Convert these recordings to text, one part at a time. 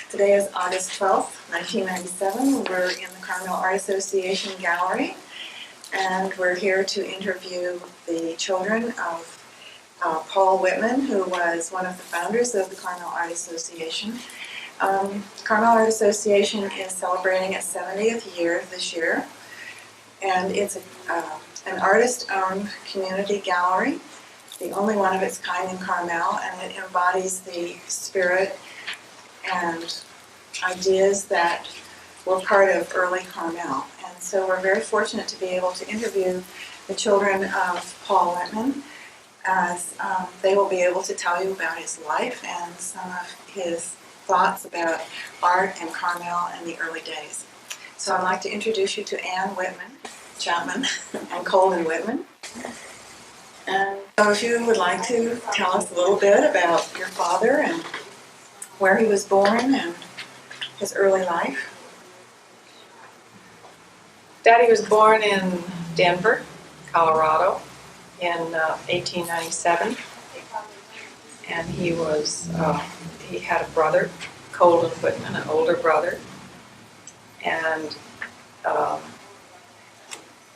Today is August 12th, 1997. We're in the Carmel Art Association gallery, and we're here to interview the children of Paul Whitman, who was one of the founders of the Carmel Art Association. Carmel Art Association is celebrating its 70th year this year, and it's an artist-owned community gallery, the only one of its kind in Carmel, and it embodies the spirit and ideas that were part of early Carmel. And so we're very fortunate to be able to interview the children of Paul Whitman, as they will be able to tell you about his life and some of his thoughts about art and Carmel and the early days. So I'd like to introduce you to Ann Whitman, Chapman, and Colden Whitman. And so if you would like to tell us a little bit about your father and where he was born and his early life. Daddy was born in Denver, Colorado in 1897, and he had a brother, Colden Whitman, an older brother, and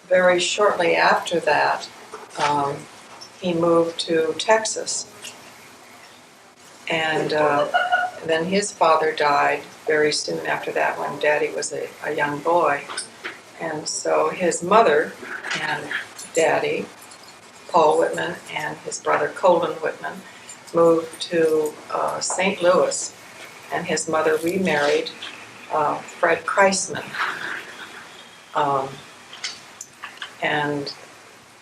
very shortly after that he moved to Texas, and then his father died very soon after that when Daddy was a young boy. And so his mother and Daddy, Paul Whitman, and his brother Colden Whitman moved to St. Louis, and his mother remarried Fred Kreisman. And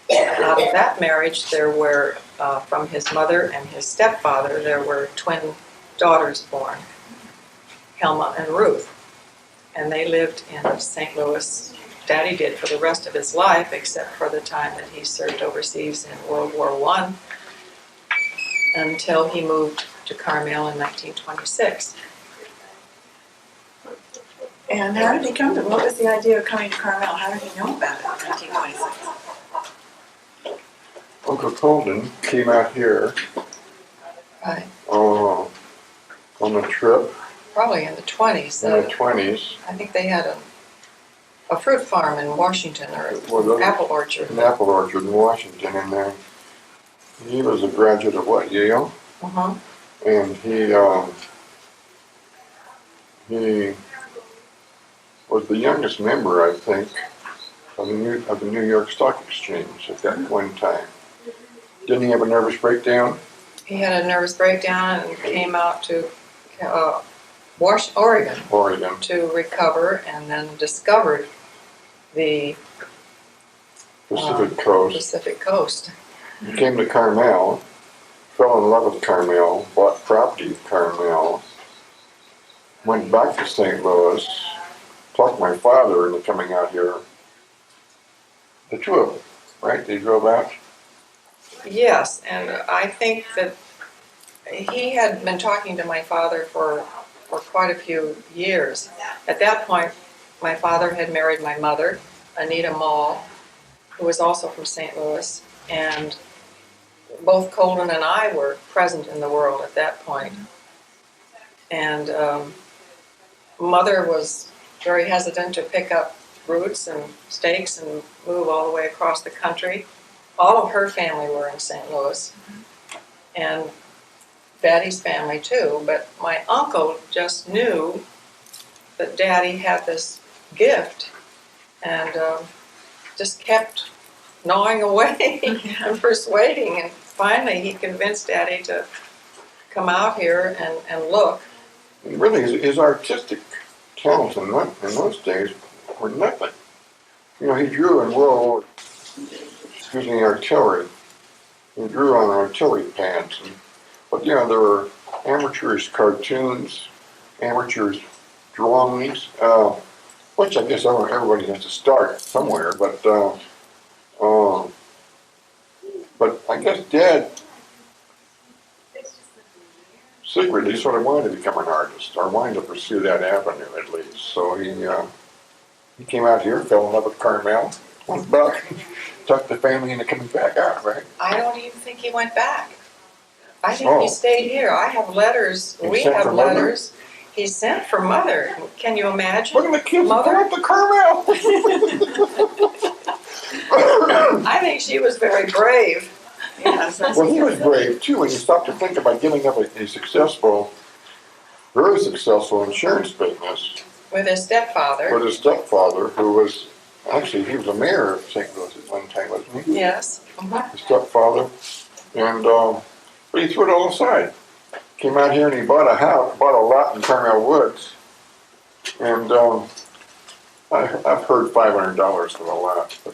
out of that marriage there were, from his mother and his stepfather, there were twin daughters born, Helma and Ruth. And they lived in St. Louis. Daddy did for the rest of his life, except for the time that he served overseas in World War I, until he moved to Carmel in 1926. And how did he come to, what was the idea of coming to Carmel? How did he know about it in 1926? Uncle Colden came out here Right. On a trip Probably in the 20s. in the 20s. I think they had a fruit farm in Washington, or an apple orchard. An apple orchard in Washington, and he was a graduate of Yale, and he was the youngest member, I think, of the New York Stock Exchange at that point in time. Didn't he have a nervous breakdown? He had a nervous breakdown and came out to Oregon to recover, and then discovered the Pacific Coast. He came to Carmel, fell in love with Carmel, bought property in Carmel, went back to St. Louis, talked my father into coming out here. The two of them, right? They drove out? Yes, and I think that he had been talking to my father for quite a few years. At that point, my father had married my mother, Anita Mall, who was also from St. Louis, and both Colden and I were present in the world at that point. And Mother was very hesitant to pick up roots and stakes and move all the way across the country. All of her family were in St. Louis, and Daddy's family too, but my uncle just knew that Daddy had this gift, and just kept gnawing away and persuading, and finally he convinced Daddy to come out here and look. And really, his artistic talents in those days were nothing. You know, he drew in artillery. He drew on artillery pads. But, you know, there were amateurish cartoons, amateur drawings, which I guess everybody has to start somewhere, but I guess Dad secretly sort of wanted to become an artist, or wanted to pursue that avenue at least. So he came out here, fell in love with Carmel, went back, tucked the family into coming back out, right? I don't even think he went back. I think he stayed here. I have letters. We have letters. He sent for Mother. Can you imagine? Look at the kids Mother up to Carmel. I think she was very brave. Yes, that's Well, he was brave too when he stopped to think about giving up a successful, very successful insurance business With his stepfather. with his stepfather, who was actually he was a mayor of St. Louis at one time, wasn't he? Yes. His stepfather, and but he threw it all aside. Came out here and he bought a house, bought a lot in Carmel Woods, and I've heard $500 for the lot, but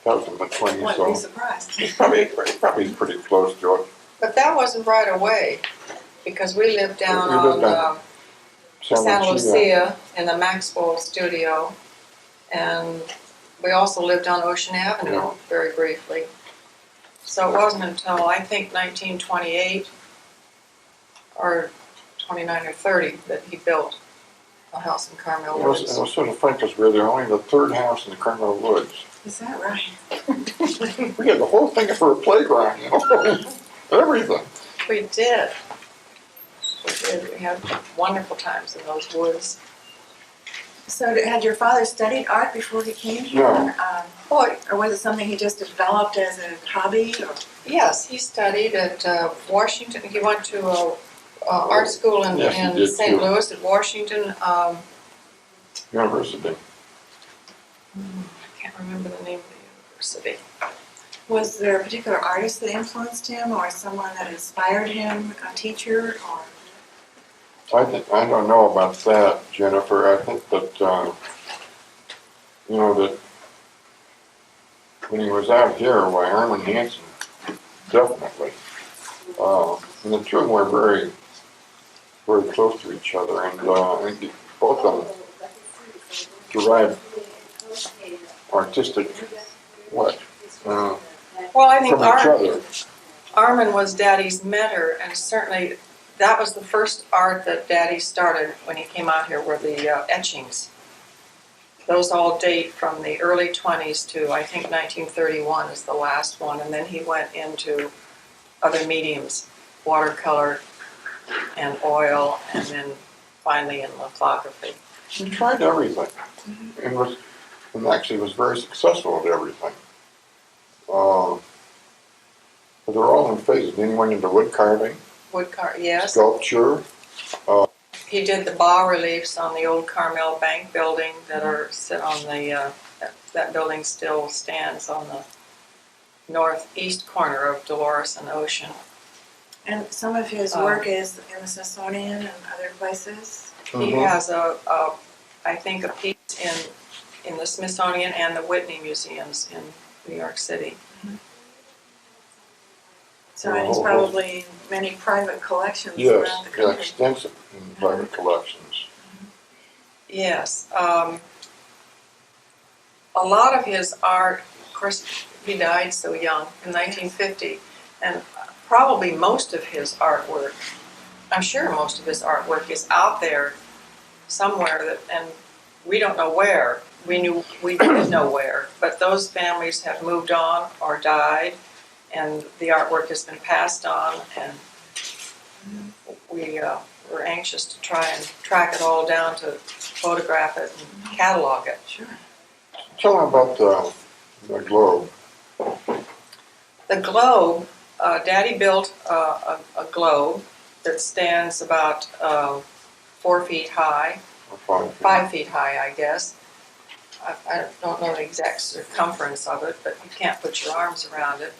that was in the 20s, wouldn't be so surprised. he's probably pretty close to it. But that wasn't right away, because we lived down We lived on on San Lucia in the Maxwell studio, and we also lived on Ocean Avenue Yeah. very briefly. So it wasn't until I think 1928 or 29 or 30 that he built a house in Carmel It Woods. was sort of funny because we were only the third house in the Carmel Woods. Is that right? We had the whole thing for a playground, you know, everything. We did. We did. We had wonderful times in those woods. So had your father studied art before he came here? No. Boy, Or was it something he just developed as a hobby? Or? yes, he studied at Washington. He went to art school in, Yes, he in did, St. too. Louis at Washington. University. I can't remember the name of the university. Was there a particular artist that influenced him, or someone that inspired him, a teacher, or? I don't know about that, Jennifer. I think that you know that when he was out here, why Herman Hansen definitely, and the two of them were very close to each other, and I think both of them derived artistic Well, I think from each other. Armin was Daddy's mentor, and certainly that was the first art that Daddy started when he came out here, were the etchings. Those all date from the early 20s to, I think, 1931 is the last one, and then he went into other mediums, watercolor and oil, and then finally in lithography. He tried everything, and actually was very successful at everything. But they're all in phases. Then he went into wood carving, Yes. sculpture. He did the bas-reliefs on the old Carmel Bank building that are sit on the, that building still stands on the northeast corner of Dolores and Ocean. And some of his work is in the Smithsonian and other places. He has I think a piece in the Smithsonian and the Whitney museums in New York City. So and he's probably in many private collections Yes, around the yeah, country. extensive in private collections. Yes. A lot of his art, of course, he died so young in 1950, and probably most of his artwork, I'm sure most of his artwork is out there somewhere, and we don't know where. We did know where, but those families have moved on or died, and the artwork has been passed on, and we're anxious to try and track it all down to photograph it and catalog it. Sure. Tell him about the globe. The globe, Daddy built a globe that stands about 4 feet high, 5 feet high, I guess. I don't know the exact circumference of it, but you can't put your arms around it.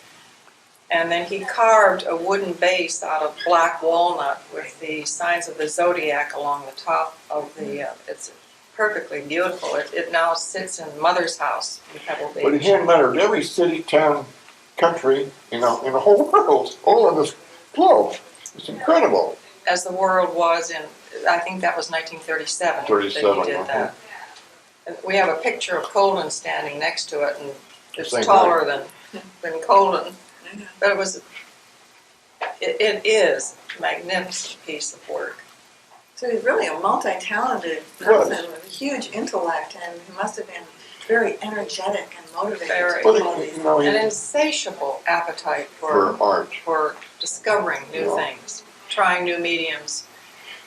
And then he carved a wooden base out of black walnut with the signs of the zodiac along the top of the, it's perfectly beautiful. It now sits in Mother's house in Pebble Beach. But he hand-lettered every city, town, country, in the whole world, all of this globe. It's incredible. As the world was in I think that was 1937 that 37, he did that. And we have a picture of Colden standing next to it, and it's Same taller than Colden. I know. But it is a magnificent piece of work. So he's really a multi-talented Was. person with a huge intellect, and he must have been very energetic and motivated Very. to do all these. You know, An he, insatiable appetite for art. for discovering new Yeah. things, trying new mediums.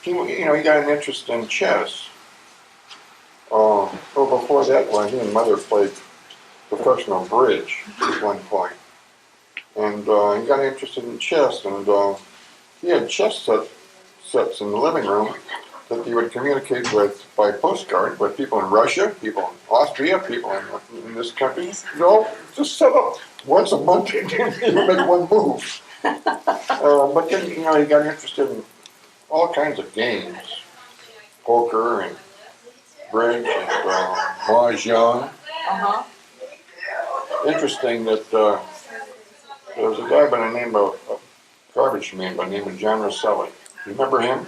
He got an interest in chess. Well, before that, he and Mother played professional bridge at one point. And he got interested in chess, and he had chess sets in the living room that he would communicate with by postcard with people in Russia, people in Austria, people in this country. Just set up once a month and he would make one move. But then, he got interested in all kinds of games, poker and bridge and mahjong. Uh-huh. Interesting that there was a guy by the name of garbage man by the name of John Rosselli. You remember him?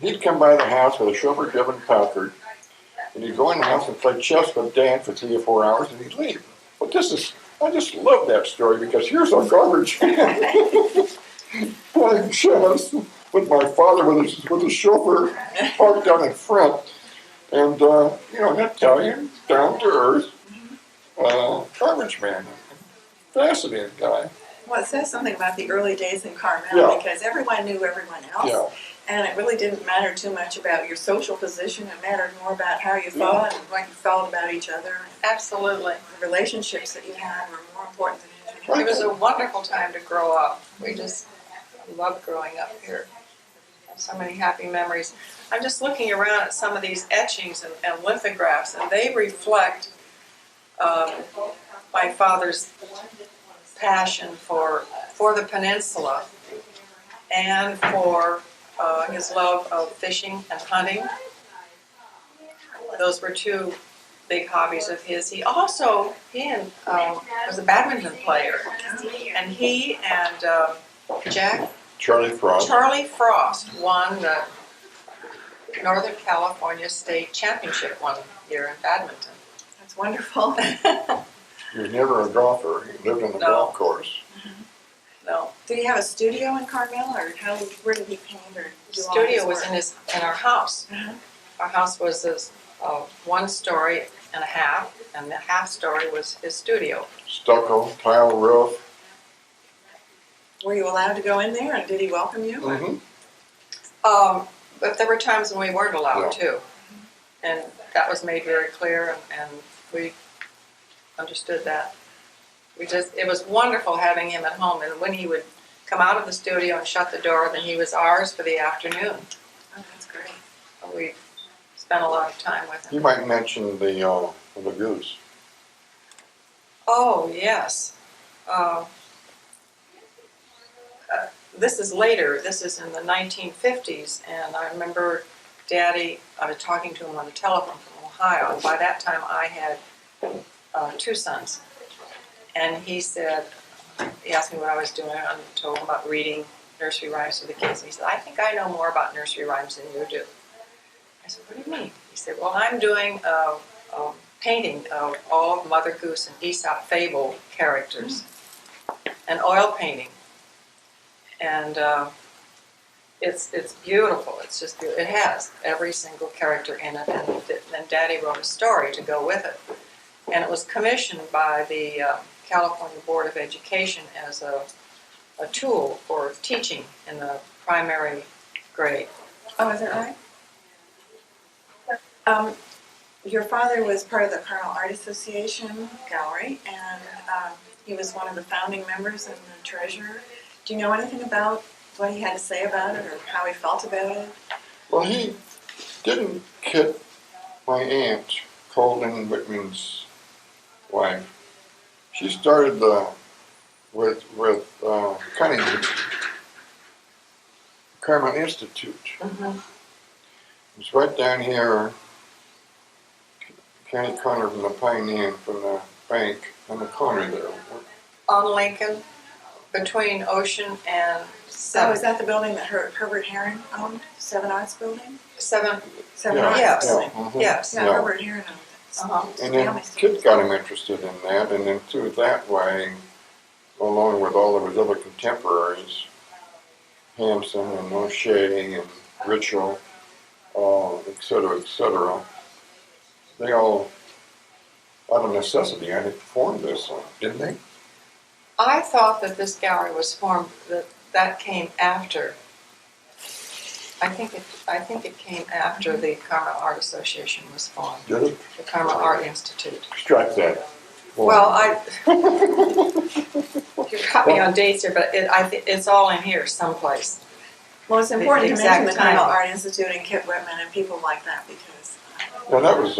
He'd come by the house with a chauffeur-driven Packard, and he'd go in the house and play chess with Dad for 3 or 4 hours, and he'd leave. But I just love that story because here's a garbage man playing chess with my father with his chauffeur parked down in front, and an Italian, down-to-earth garbage man. Fascinating guy. Well, it says something about the early days in Carmel Yeah. because everyone knew everyone else. Yeah. And it really didn't matter too much about your social position. It mattered more about how you thought and what you felt about each other. Absolutely. The relationships that you had were more important than anything It else. was a wonderful time to grow up. We just loved growing up here. Have so many happy memories. I'm just looking around at some of these etchings and lithographs, and they reflect my father's passion for the peninsula and for his love of fishing and hunting. Those were two big hobbies of his. He was a badminton player, and he and Charlie Frost. Charlie Frost won the Northern California State Championship one year in badminton. That's wonderful. He was never a golfer. He lived on the No. golf course. No, Did he have a studio in Carmel, or where did he paint or the do all his studio was work? in our house. Uh-huh. Our house was this 1 story and a half, and the half story was his studio. Stucco, tile roof. Were you allowed to go in there, and did he welcome you? Mm-hmm. But there were times when we weren't allowed Yeah. to, and that was made very clear, and we understood that. It was wonderful having him at home, and when he would come out of the studio and shut the door, then he was ours for the afternoon. Oh, that's great. We spent a lot of time with him. You might mention the goose. Oh, yes. This is later. This is in the 1950s, and I remember I was talking to him on the telephone from Ohio, and by that time I had 2 sons. And he asked me what I was doing, and I told him about reading nursery rhymes to the kids. And he said, I think I know more about nursery rhymes than you do. I said, what do you mean? He said, well, I'm doing a painting of all of Mother Goose and Aesop fable characters, an oil painting. And it's beautiful. It's just beautiful. It has every single character in it, and then Daddy wrote a story to go with it. And it was commissioned by the California Board of Education as a tool for teaching in the primary grade. Oh, is that right? Your father was part of the Carmel Art Association gallery, and he was one of the founding members and the treasurer. Do you know anything about what he had to say about it or how he felt about it? Well, he didn't kid my aunt, Colden Whitman's wife. She started with Cunningham, Carmel Institute. Mm-hmm. It's right down here, county corner from the Pioneer, from the bank on the corner there. On Lincoln? between Ocean and Oh, is that the building that Herbert Herron owned? 7 Arts Building? 7. 7 Yeah. Arts Yes. Building. Mhm. Yes. Yeah, Yeah. Herbert Herron owned it. Uh-huh. And then Kit got him interested in that, and then through that way, along with all of his other contemporaries, Hanson and O'Shea and Ritchell, et cetera, they all, out of necessity, I think, formed this, didn't they? I thought that this gallery was formed, that came after. I think it came after the Carmel Art Association was formed, Did it? the Carmel Art Institute. Strike that. Well, you got me on dates here, but it's all in here someplace. Well, it's important to exact mention the Carmel timing. Art Institute and Kit Whitman and people like that because Yeah, that was,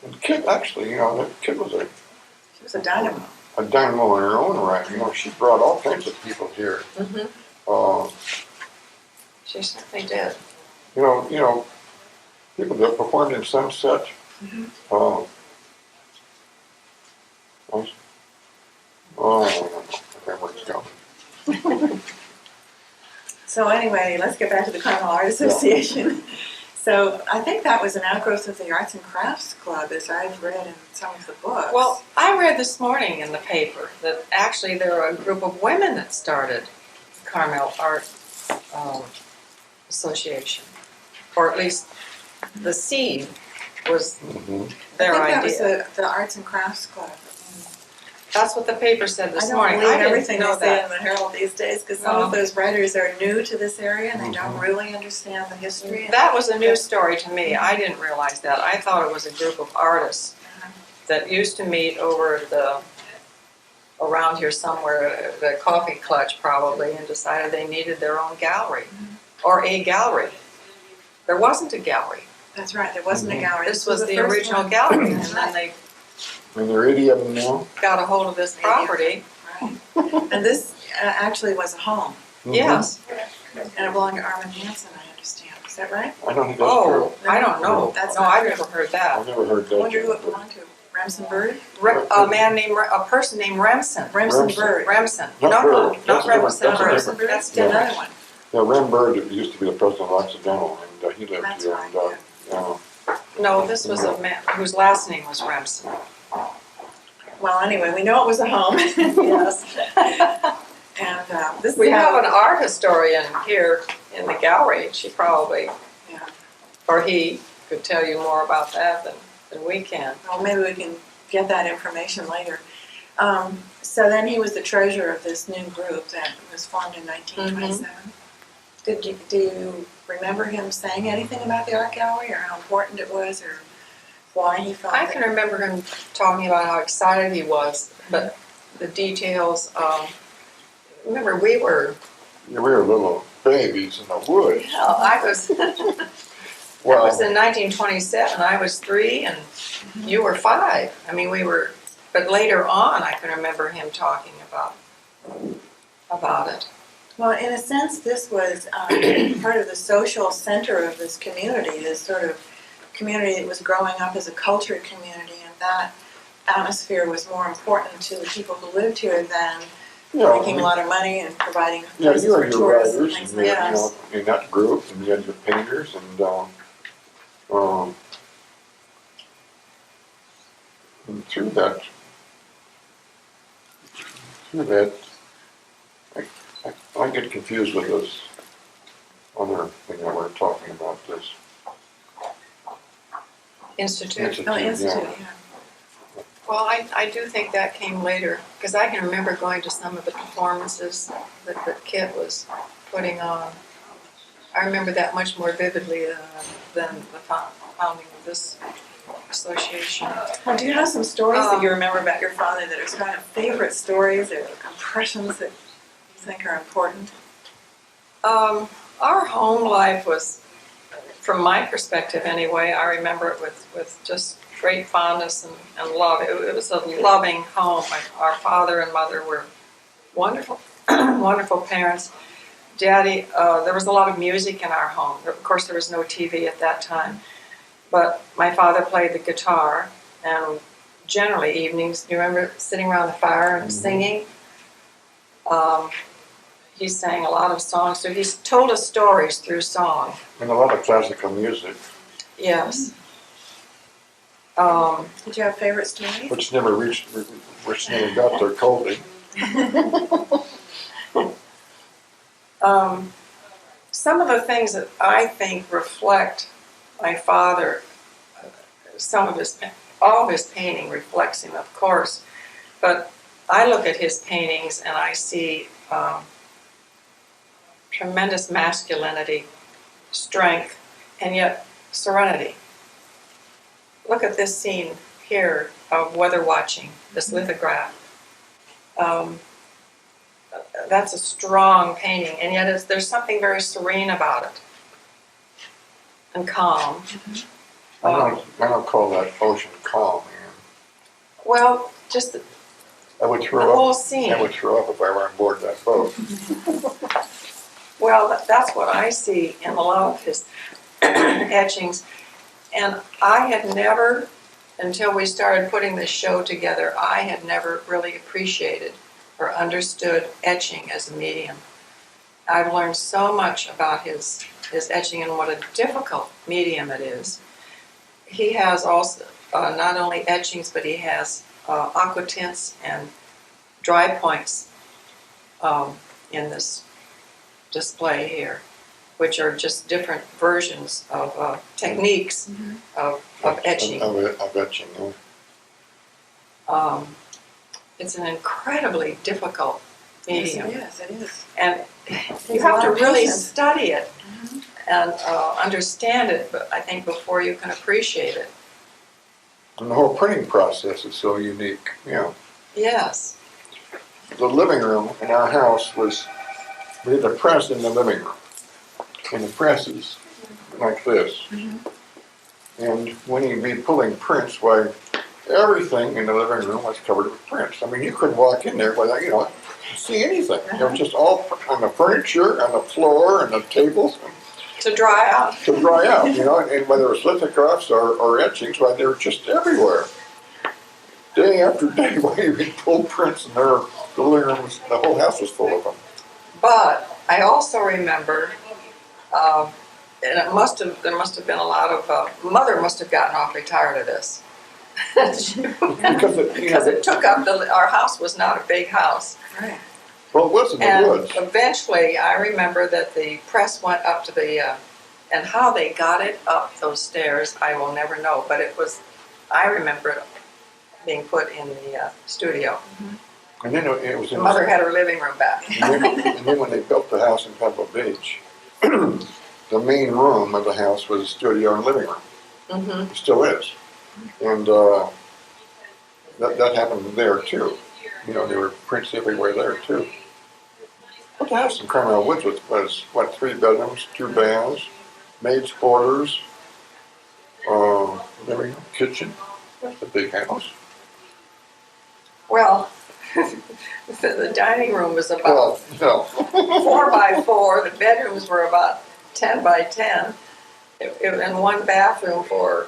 and Kit actually, that Kit was she was a dynamo. a dynamo in her own right. She brought all kinds of people here. Mm-hmm. She certainly did. People that performed in Sunset. Mhm. I don't know. Okay, where it's going. So anyway, let's get back to the Carmel Art Association. So I think that was an outgrowth of the Arts and Crafts Club, as I've read in some of the books. Well, I read this morning in the paper that actually there were a group of women that started the Carmel Art Association, or at least the seed was Mhm. their I think idea. that was the Arts and Crafts Club. That's what the paper said this I don't morning. believe I didn't everything know they say that. in the Herald these days because some No. of those writers are new to this area and they don't Mhm. really understand the history. That was a news story to me. I didn't realize that. I thought it was a group of artists that used to meet over around here somewhere, the Coffee Clutch probably, and decided they needed their own gallery, or a gallery. There wasn't a gallery. That's right, there wasn't a gallery. This was the first original one. gallery, and then they And there are 80 of them now. got a hold of this property. Right. And this actually was a home Mhm. Yes. and it belonged to Armin Hansen, I understand. Is that right? I don't think that's Oh, true. I don't know. That's No, not I've true. never heard I've that. never heard I that. wonder who it belonged to. Remsen Bird? A person named Remsen. Remsen Remsen. Bird. Remsen. Not No, Bird. not That's a different- Remsen that's a Bird. different- That's Yeah, different. another one. Yeah, Rem Bird used to be the president of Occidental, and he lived That's here. right, And, No, this was a man whose last name was Remsen. Well, anyway, we know it was a home. Yes. And this We is have how, an art historian here in the gallery. She probably, Yeah. or he could tell you more about that than we can. well, maybe we can get that information later. So then he was the treasurer of this new group that was formed in 1927. Do you remember him saying anything about the art gallery or how important it was or why he felt I can remember him talking about how excited he was, but the details, remember we were, we were little babies in the woods. hell, I was Well, in 1927, I was 3 and you were 5. I mean, we were, but later on I can remember him talking about it. Well, in a sense, this was part of the social center of this community, this sort of community that was growing up as a cultured community, and that atmosphere was more important to the people who lived here than making a lot of money and providing yeah, places you for had your tourists and writers, things and like that. in that group, and you had your painters, and through that, I get confused with this other thing that we're talking about, this Institute. Oh, Institute, yeah. yeah. Well, I do think that came later, because I can remember going to some of the performances that Kit was putting on. I remember that much more vividly than the founding of this association. Well, do you have some stories that you remember about your father that are kind of favorite stories or impressions that you think are important? Our home life was, from my perspective anyway, I remember it with just great fondness and love. It was a loving home. Our father and mother were wonderful, wonderful parents. Daddy, there was a lot of music in our home. Of course, there was no TV at that time. But my father played the guitar, and generally evenings, you remember sitting around the fire and singing? He sang a lot of songs, so he's told us stories through song. And a lot of classical music. Yes. Did you have favorite stories? Which never got to Colden. Some of the things that I think reflect my father, all of his painting reflects him, of course, but I look at his paintings and I see tremendous masculinity, strength, and yet serenity. Look at this scene here of weather watching, this lithograph. That's a strong painting, and yet there's something very serene about it, and calm. I don't call that ocean calm, man. Well, just the I would throw whole up. scene. I would throw up if I were on board that boat. Well, that's what I see in a lot of his etchings. And I had never, until we started putting this show together, I had never really appreciated or understood etching as a medium. I've learned so much about his etching and what a difficult medium it is. He has also not only etchings, but he has aqua tints and dry points in this display here, which are just different versions of techniques of etching. Of etching, yeah. It's an incredibly difficult medium. Yes, it is. And Takes you a have lot to of really patience. study it and understand it, but I think before you can appreciate it. And the whole printing process is so unique, you know. Yes. The living room in our house we had a press in the living room. And the press is like this. And when he'd be pulling prints, why, everything in the living room was covered with prints. I mean, you couldn't walk in there without, see anything. It was just all on the furniture, on the floor, and the tables. To dry out. To dry out, and whether it was lithographs or etchings, why, they were just everywhere. Day after day, why you'd pull prints in there, the living room the whole house was full of them. But I also remember, and there must have been a lot of, Mother must have gotten awfully tired of this. Because it took up, our house was not a big house. Right. Well, it was in the woods. Eventually, I remember that the press went up to the, and how they got it up those stairs, I will never know. But I remember it being put in the studio. And then it was in Mother had her living room back. And then when they built the house in Pebble Beach, the main room of the house was a studio and living room. It still is. And that happened there too. There were prints everywhere there too. But the house in Carmel Woods was what, 3 bedrooms, 2 baths, maid's quarters, living room, kitchen. That's a big house. Well, the dining room was about 4 by 4. The bedrooms were about 10 by 10. And one bathroom for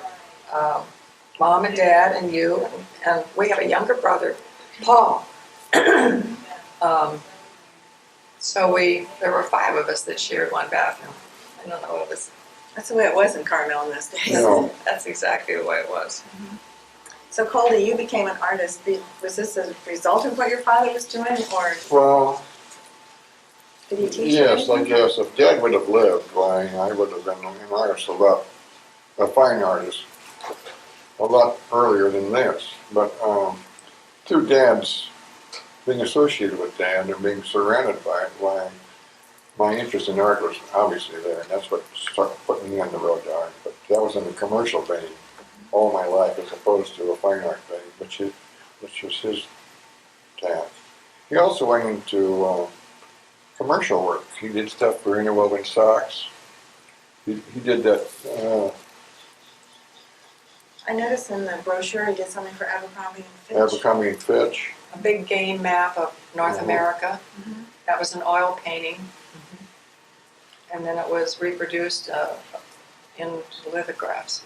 Mom and Dad and you, and we have a younger brother, Paul. So there were 5 of us that shared one bathroom. I don't know, That's the way it was in Carmel in those days. Yeah. that's exactly the way it was. So, Coldy, you became an artist. Was this a result of what your father was doing, or Well, did he teach you yes, I anything? guess if Dad would have lived, why, I would have been an artist a fine artist, a lot earlier than this. But through Dad's, being associated with Dad and being surrounded by it, why, my interest in art was obviously there, and that's what started putting me on the road to art. But that was in the commercial vein all my life, as opposed to a fine art vein, which was his task. He also went into commercial work. He did stuff for interwoven socks. He did that. I noticed in the brochure he did something for Abercrombie and Fitch. Abercrombie and Fitch. A big game map of North America. That was an oil painting. And then it was reproduced in lithographs.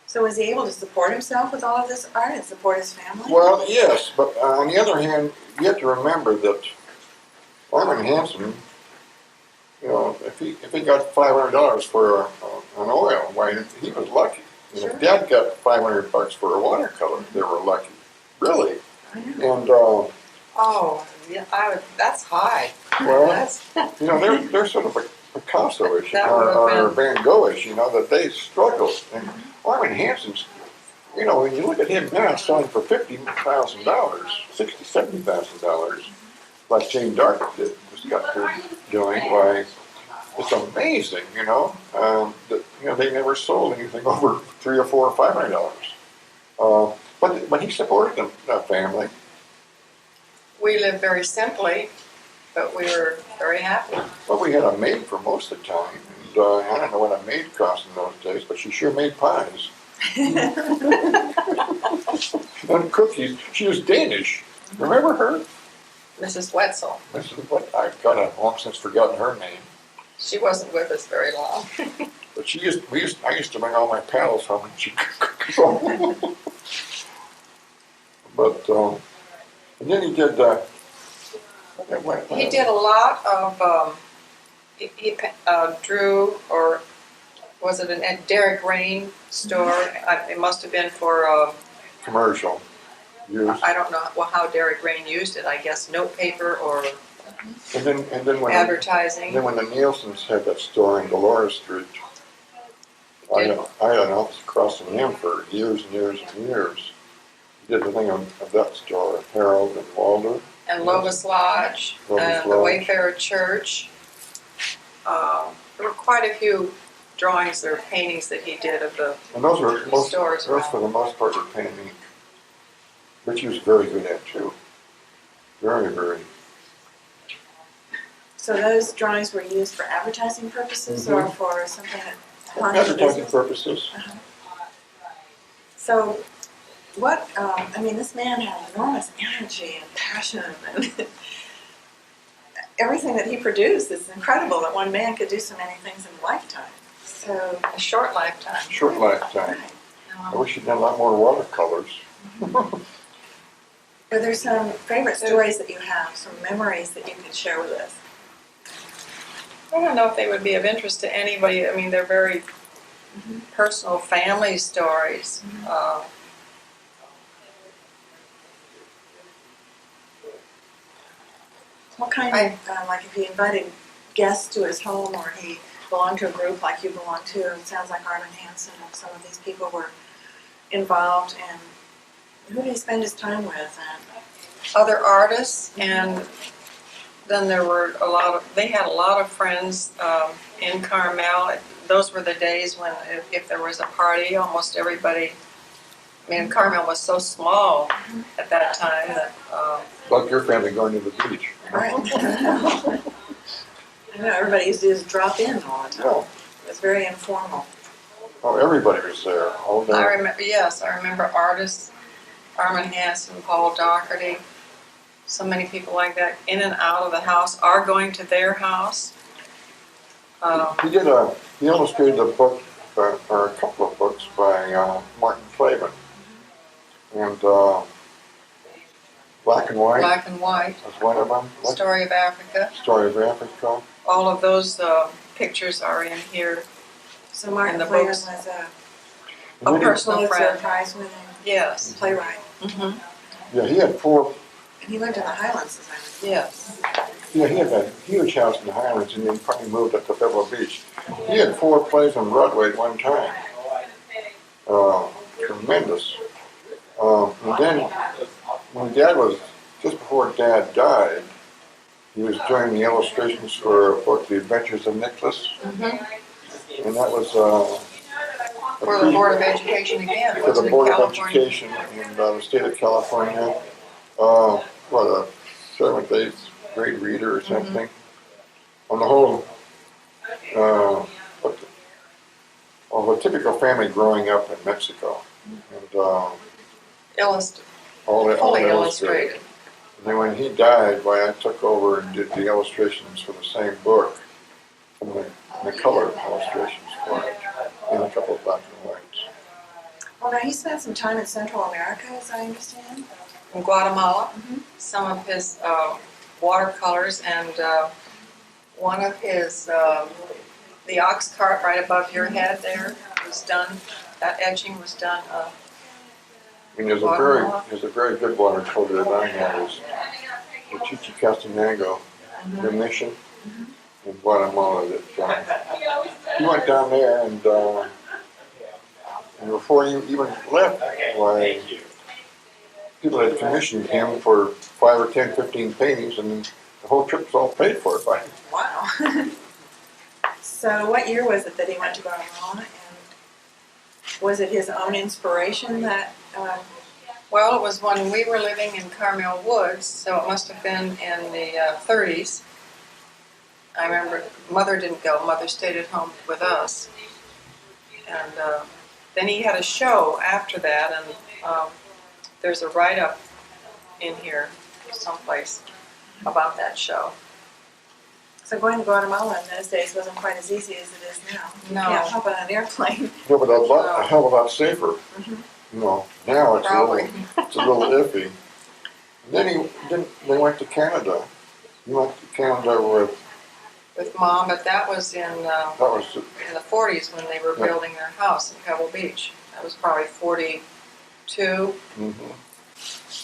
So was he able to support himself with all of this art and support his family? Well, yes, but on the other hand, you have to remember that Armin Hansen, you know, if he got $500 for an oil, why, he was lucky. And Sure. if Dad got $500 for a watercolor, they were lucky. Really. I know. And Oh, yeah, that's high. well, That's, you know, they're sort of a Picasso-ish That would have or been- Van Gogh-ish, you know, that they struggled. And Armin Hansen's, you know, when you look at him now selling for $50,000, $60,000, $70,000, like Jane Dark just got through doing, why, it's amazing, you know. That, you know, they never sold anything over $300 or $400 or $500. But he supported them, that family. we lived very simply, but we were very happy. Well, we had a maid for most of the time, and I don't know what a maid cost in those days, but she sure made pies and cookies. She was Danish. Remember her? Mrs. Wetzel, This is what I've got a long since forgotten her name. she wasn't with us very long. But I used to bring all my pals home, and she cooked. But and then he did. He did a lot of, he drew, or was it a Derek Rain store? It must have been for, Commercial use. I don't know how Derek Rain used it, I guess notepaper or And then when advertising. the Nielsen's had that store in Dolores Street, I had an office across from him for years and years and years. He did the thing of that store, Harold and Walder. And Lovis Lodge, Lovis and the Lodge. Wayfarer Church. There were quite a few drawings or paintings that he did of the And those stores for around. the most part were painting, which he was very good at too. Very, very. So those drawings were used for advertising purposes or for something that harned the Advertising business? purposes. So what, I mean, this man had enormous energy and passion and everything that he produced is incredible that one man could do so many things in a lifetime. So, A short lifetime. Short lifetime. right. I wish he'd done a lot more watercolors. Are there some favorite stories that you have, some memories that you could share with us? I don't know if they would be of interest to anybody. I mean, they're very personal family stories. What kind of, like if he invited guests to his home or he belonged to a group like you belong to, it sounds like Armin Hansen and some of these people were involved, and who did he spend his time with? And Other artists, and then there were they had a lot of friends in Carmel. Those were the days when if there was a party, almost everybody, I mean, Carmel was so small at that time that, Like your family going to the beach. right. I know everybody used to just drop in all the time. No. It was very informal. Oh, everybody was there all day. I remember artists, Armin Hansen, Paul Doherty, so many people like that, in and out of the house, are going to their house. He illustrated a book, or a couple of books by Martin Clavin. And Black and White Black and White, was one of them. What? Story of Africa. Story of Africa. All of those pictures are in here. So Martin And the Clavin books. was A And then personal Pulitzer friend. Prize winning Yes. playwright. yeah, he had four. And he lived in the Highlands, as I recall. Yes. Yeah, he had that huge house in the Highlands, and then finally moved up to Pebble Beach. He had 4 plays on Broadway at one time. Tremendous. And then, when Dad was, just before Dad died, he was doing the illustrations for a book, The Adventures of Nicholas. And that was For the Board of Education again. for Was the it Board of California? Education in the state of California. What, a 7th, 8th grade reader or something. On the whole, of a typical family growing up in Mexico. And all Fully illustrated. illustrated. And then when he died, why I took over and did the illustrations for the same book, and the color illustrations for it, and a couple of black and whites. Well, now he spent some time in Central America, as I understand. In Guatemala, some of his watercolors, and one of his, the ox cart right above your head there was done, that etching was done. I mean, there's a very good watercolor that I have is the Chichi Castanango, the mission in Guatemala. That he went down there, and before he even left, why, people had commissioned him for 5 or 10, 15 paintings, and the whole trip was all paid for by him. Wow. So what year was it that he went to Guatemala, and was it his own inspiration that, Well, it was when we were living in Carmel Woods, so it must have been in the 30s. I remember Mother didn't go, Mother stayed at home with us. And then he had a show after that, and there's a write-up in here someplace about that show. so going to Guatemala in those days wasn't quite as easy as it is now. No. You can't hop on an airplane. No, but a hell of a lot safer. You know, now it's Probably. it's a little iffy. And then they went to Canada. He went to Canada With Mom, but that was in that was the 40s when they were building their house in Pebble Beach. That was probably 42.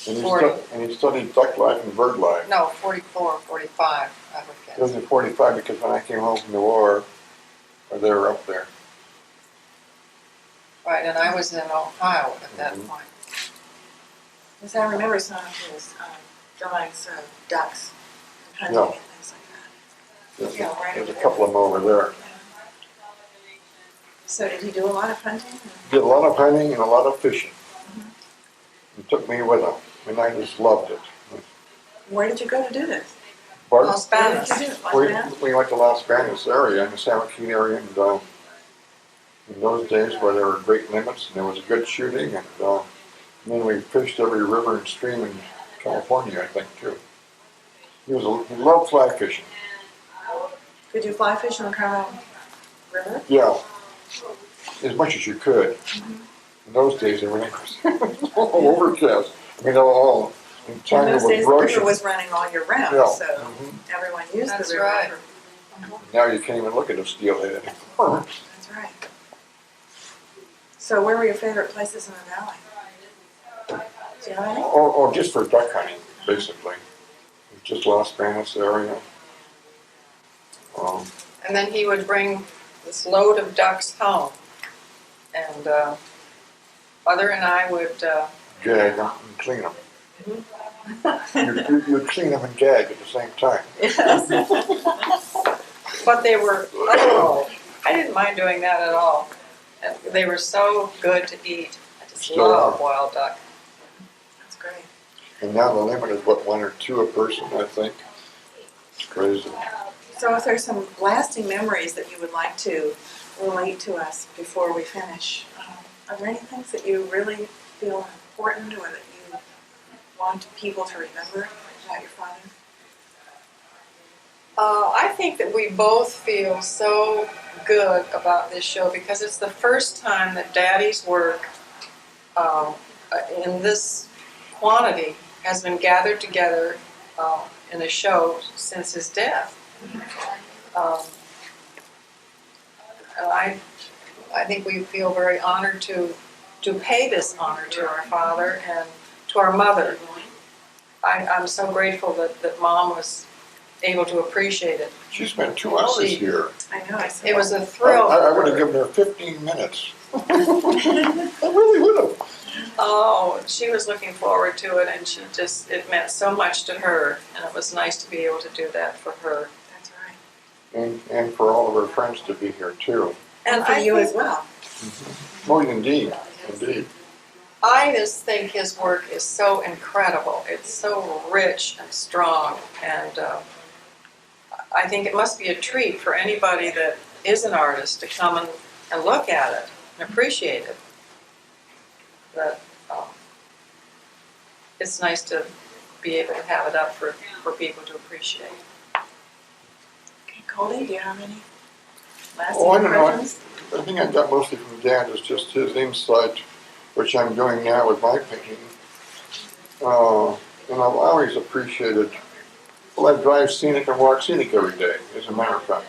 and he studied duck life and bird life. No, 44, 45, I would guess. It was in 45 because when I came home from the war, they were up there. Right, and I was in Ohio at that point. Because I remember some of his drawings of ducks and hunting and things like that. Yeah, right There's a over couple of them over there. So did he do a lot of hunting? Did a lot of hunting and a lot of fishing. He took me with him, and I just loved it. Where did you go to do this? Pardon? Los Where did Banos. you do it? Las Vegas? We went to Los Banos area, in the San Joaquin area, and in those days where there were great limits and there was good shooting, and then we fished every river and stream in California, I think, too. He loved fly fishing. Could you fly fish in the Carmel River? Yeah, as much as you could. In those days, everything was all overcast. I mean, all in In China those was days, the brush. river was running all year round, Yeah. so everyone used That's the river. right. Now you can't even look at a steelhead anymore. That's right. So where were your favorite places in the valley? Do you have any? Or just for duck hunting, basically. Just Los Banos area. And then he would bring this load of ducks home. And Mother and I would, Gag them and clean them. You'd clean them and gag at the same time. but they were, I didn't mind doing that at all. And they were so good to eat. I just Still love are. wild duck. That's great. And now the limit is, what, 1 or 2 a person, I think. It's crazy. So if there's some lasting memories that you would like to relate to us before we finish, are there any things that you really feel important or that you want people to remember about your father? I think that we both feel so good about this show because it's the first time that Daddy's work in this quantity has been gathered together in a show since his death. I think we feel very honored to pay this honor to our father and to our mother. I'm so grateful that Mom was able to appreciate it. She spent 2 hours here. I know, I said It was a thrill. I would have given her 15 minutes. I really would have. Oh, she was looking forward to it, and it meant so much to her, and it was nice to be able to do that for her. That's right. And for all of her friends to be here, too. And for you as well. Oh, indeed. Indeed. I just think his work is so incredible. It's so rich and strong, and I think it must be a treat for anybody that is an artist to come and look at it and appreciate it. That it's nice to be able to have it up for people to appreciate. Okay, Colden, do you have any Oh, I lasting don't know. impressions? I think I got mostly from Dad is just his insight, which I'm doing now with my painting. And I've always appreciated Well, I drive scenic and walk scenic every day, as a matter of fact.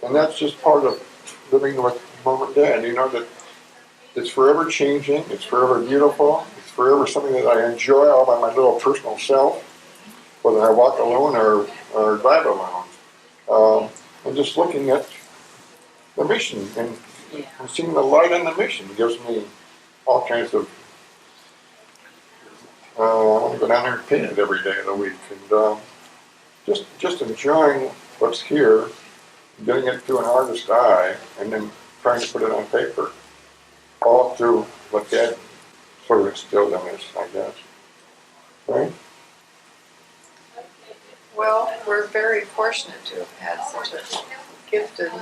And that's just part of living with mom and dad. You know that it's forever changing, it's forever beautiful, it's forever something that I enjoy all by my little personal self, whether I walk alone or drive alone. And just looking at the mission and seeing the light in the mission gives me all kinds of, I want to go down there and paint it every day of the week. And just enjoying what's here, getting it through an artist's eye, and then trying to put it on paper. All through what Dad sort of instilled in us, I guess. Right? Well, we're very fortunate to have had such a gifted,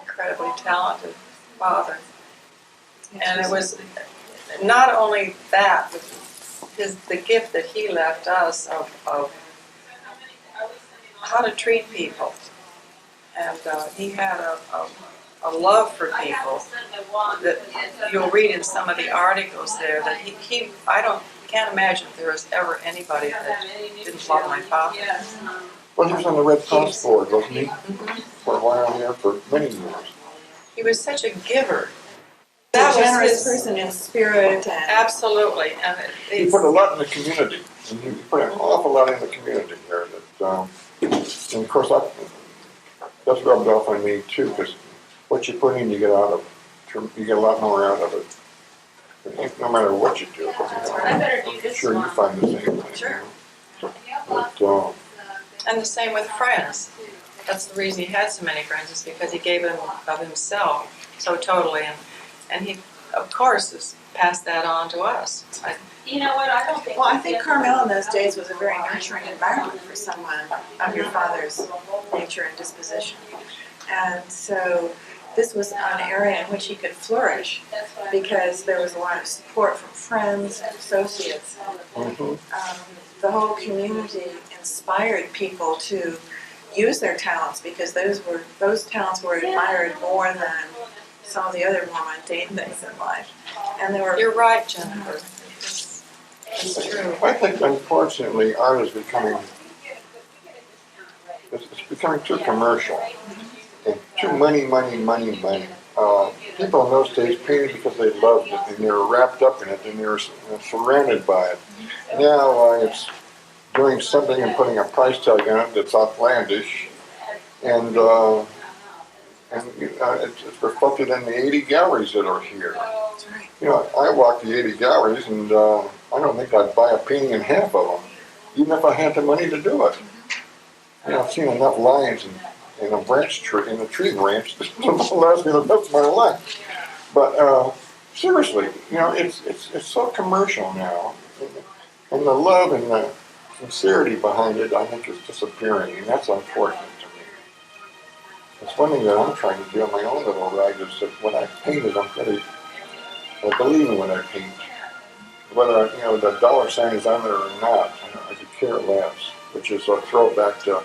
incredibly talented father. And it was not only that, but the gift that he left us of how to treat people. And he had a love for people that you'll read in some of the articles there that he can't imagine there was ever anybody that didn't love my father. Well, he was on the Red Cross board, wasn't he? For a while here, for many years. He was such a giver. A generous person in spirit. And absolutely. And he put a lot in the community. And he put an awful lot in the community here. And of course, that's rubbed off on me too, because what you put in, you get out of. You get a lot more out of it. No matter what you do. I'm sure you find the same thing. Sure. But, and the same with friends. That's the reason he had so many friends, is because he gave of himself so totally. And he, of course, has passed that on to us. You know what, I don't think... Well, I think Carmel in those days was a very nurturing environment for someone of your father's nature and disposition. And so this was an area in which he could flourish because there was a lot of support from friends and associates. The whole community inspired people to use their talents because those talents were admired more than some of the other more mundane things in life. And they were. You're right, Jennifer. It's true. I think, unfortunately, art is becoming too commercial and too money. People in those days painted because they loved it and they were wrapped up in it and they were surrounded by it. Now it's doing something and putting a price tag on it that's outlandish, and it's reflected in the 80 galleries that are here. You know, I walk the 80 galleries, and I don't think I'd buy a painting in half of them, even if I had the money to do it. You know, I've seen enough lions in a branch tree, in a tree branch, to last me the rest of my life. But seriously, you know, it's so commercial now, and the love and the sincerity behind it, I think, is disappearing, and that's unfortunate to me. It's one thing that I'm trying to do on my own little ride is that when I paint it, I believe in what I paint. Whether, the dollar sign is on there or not, I could care less, which is a throwback to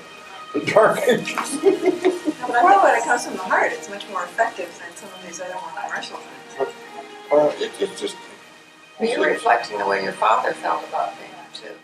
the Dark Ages. But I think when it comes from the heart, it's much more effective than some of these other more commercial things. It's just... You're reflecting the way your father felt about painting, too.